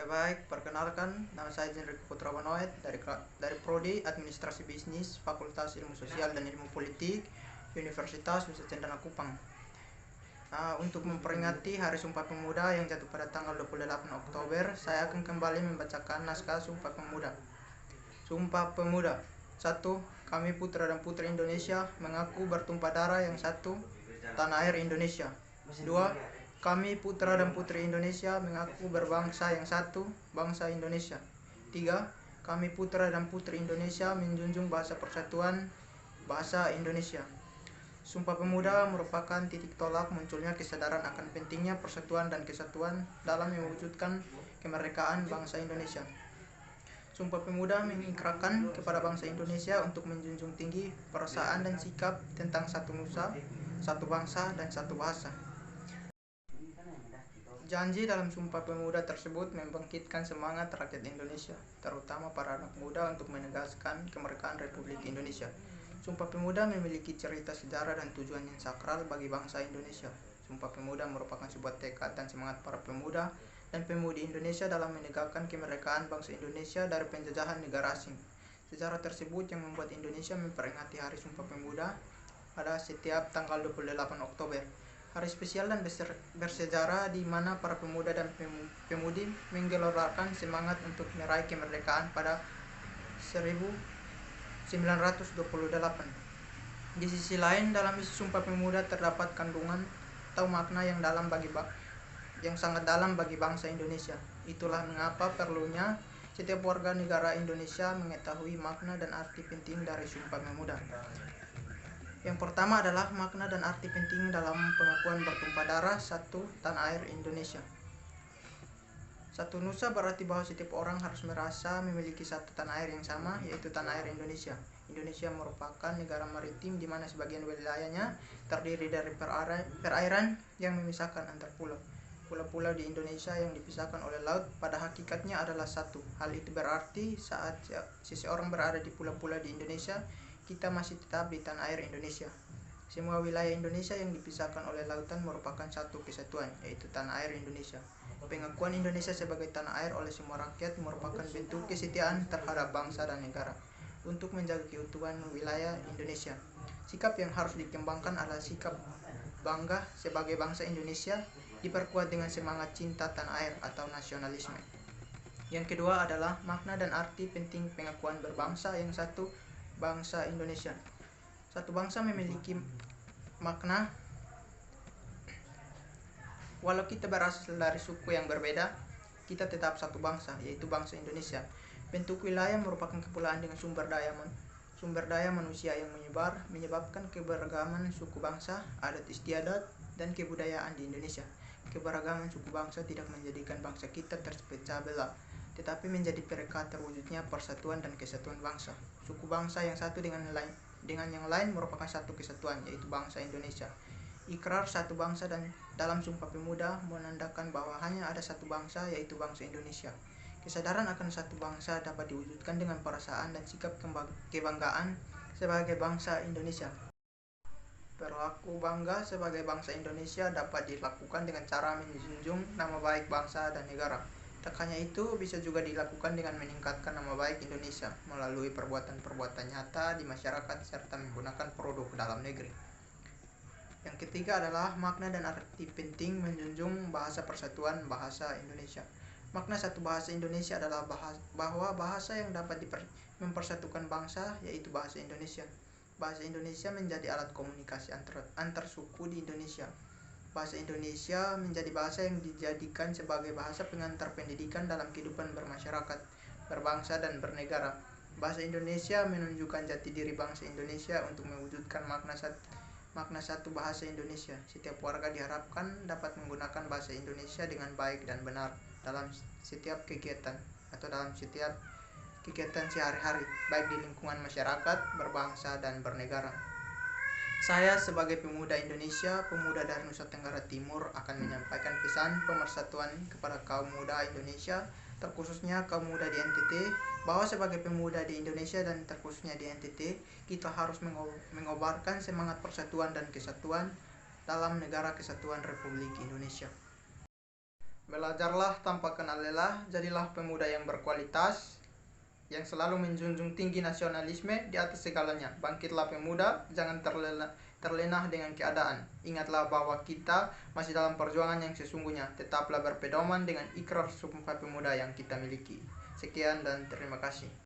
Baik, perkenalkan, nama saya Jenrico Putra Manoet dari Prodi Administrasi Bisnis, Fakultas Ilmu Sosial dan Ilmu Politik, Universitas Nusa Cendana Kupang. Untuk memperingati Hari Sumpah Pemuda yang jatuh pada tanggal 28 Oktober, saya akan kembali membacakan naskah Sumpah Pemuda. Sumpah Pemuda. 1. Kami putra dan putri Indonesia mengaku bertumpah darah yang satu, tanah air Indonesia. 2. Kami putra dan putri Indonesia mengaku berbangsa yang satu, bangsa Indonesia. 3. Kami putra dan putri Indonesia menjunjung bahasa persatuan, bahasa Indonesia. Sumpah Pemuda merupakan titik tolak munculnya kesadaran akan pentingnya persatuan dan kesatuan dalam mewujudkan kemerdekaan bangsa Indonesia. Sumpah Pemuda mengikrarkan kepada bangsa Indonesia untuk menjunjung tinggi perasaan dan sikap tentang satu nusa, satu bangsa, dan satu bahasa. Janji dalam Sumpah Pemuda tersebut membangkitkan semangat rakyat Indonesia, terutama para anak muda untuk menegaskan kemerdekaan Republik Indonesia. Sumpah Pemuda memiliki cerita sejarah dan tujuan yang sakral bagi bangsa Indonesia. Sumpah Pemuda merupakan sebuah tekad dan semangat para pemuda dan pemudi Indonesia dalam menegakkan kemerdekaan bangsa Indonesia dari penjajahan negara asing. Sejarah tersebut yang membuat Indonesia memperingati Hari Sumpah Pemuda pada setiap tanggal 28 Oktober. Hari spesial dan bersejarah di mana para pemuda dan pemudi menggelorkan semangat untuk meraih kemerdekaan pada 1928. Di sisi lain, dalam isi Sumpah Pemuda terdapat kandungan atau makna yang sangat dalam bagi bangsa Indonesia. Itulah mengapa perlunya setiap warga negara Indonesia mengetahui makna dan arti penting dari Sumpah Pemuda. Yang pertama adalah makna dan arti penting dalam pengakuan bertumpah darah satu tanah air Indonesia. Satu nusa berarti bahwa setiap orang harus merasa memiliki satu tanah air yang sama, yaitu tanah air Indonesia. Indonesia merupakan negara maritim di mana sebagian wilayahnya terdiri dari perairan yang memisahkan antar pulau. Pulau-pulau di Indonesia yang dipisahkan oleh laut pada hakikatnya adalah satu. Hal itu berarti saat seseorang berada di pulau-pulau di Indonesia, kita masih tetap di tanah air Indonesia. Semua wilayah Indonesia yang dipisahkan oleh lautan merupakan satu kesatuan, yaitu tanah air Indonesia. Pengakuan Indonesia sebagai tanah air oleh semua rakyat merupakan bentuk kesetiaan terhadap bangsa dan negara untuk menjaga keutuhan wilayah Indonesia. Sikap yang harus dikembangkan adalah sikap bangga sebagai bangsa Indonesia, diperkuat dengan semangat cinta tanah air atau nasionalisme. Yang kedua adalah makna dan arti penting pengakuan berbangsa yang satu, bangsa Indonesia. Satu bangsa memiliki makna. Walau kita berasal dari suku yang berbeda, kita tetap satu bangsa, yaitu bangsa Indonesia. Bentuk wilayah merupakan kepulauan dengan sumber daya manusia yang menyebabkan keberagaman suku bangsa, adat istiadat, dan kebudayaan di Indonesia. Keberagaman suku bangsa tidak menjadikan bangsa kita terpecah belah, tetapi menjadi perekat terwujudnya persatuan dan kesatuan bangsa. Suku bangsa yang satu dengan yang lain merupakan satu kesatuan, yaitu bangsa Indonesia. Ikrar satu bangsa dan dalam Sumpah Pemuda menandakan bahwa hanya ada satu bangsa, yaitu bangsa Indonesia. Kesadaran akan satu bangsa dapat diwujudkan dengan perasaan dan sikap kebanggaan sebagai bangsa Indonesia. Perilaku bangga sebagai bangsa Indonesia dapat dilakukan dengan cara menjunjung nama baik bangsa dan negara. Tak hanya itu, bisa juga dilakukan dengan meningkatkan nama baik Indonesia melalui perbuatan-perbuatan nyata di masyarakat serta menggunakan produk dalam negeri. Yang ketiga adalah makna dan arti penting menjunjung bahasa persatuan, bahasa Indonesia. Makna satu bahasa Indonesia adalah bahwa bahasa yang dapat mempersatukan bangsa, yaitu bahasa Indonesia. Bahasa Indonesia menjadi alat komunikasi antar suku di Indonesia. Bahasa Indonesia menjadi bahasa yang dijadikan sebagai bahasa pengantar pendidikan dalam kehidupan bermasyarakat, berbangsa, dan bernegara. Bahasa Indonesia menunjukkan jati diri bangsa Indonesia untuk mewujudkan makna satu bahasa Indonesia. Setiap warga diharapkan dapat menggunakan bahasa Indonesia dengan baik dan benar dalam setiap kegiatan sehari-hari, baik di lingkungan masyarakat, berbangsa, dan bernegara. Saya sebagai pemuda Indonesia, pemuda dari Nusa Tenggara Timur akan menyampaikan pesan pemersatuan kepada kaum muda Indonesia, terkhususnya kaum muda di NTT, bahwa sebagai pemuda di Indonesia dan terkhususnya di NTT, kita harus mengobarkan semangat persatuan dan kesatuan dalam negara kesatuan Republik Indonesia. Belajarlah tanpa kenal lelah, jadilah pemuda yang berkualitas, yang selalu menjunjung tinggi nasionalisme di atas segalanya. Bangkitlah pemuda, jangan terlena dengan keadaan. Ingatlah bahwa kita masih dalam perjuangan yang sesungguhnya. Tetaplah berpedoman dengan ikrar Sumpah Pemuda yang kita miliki. Sekian dan terima kasih.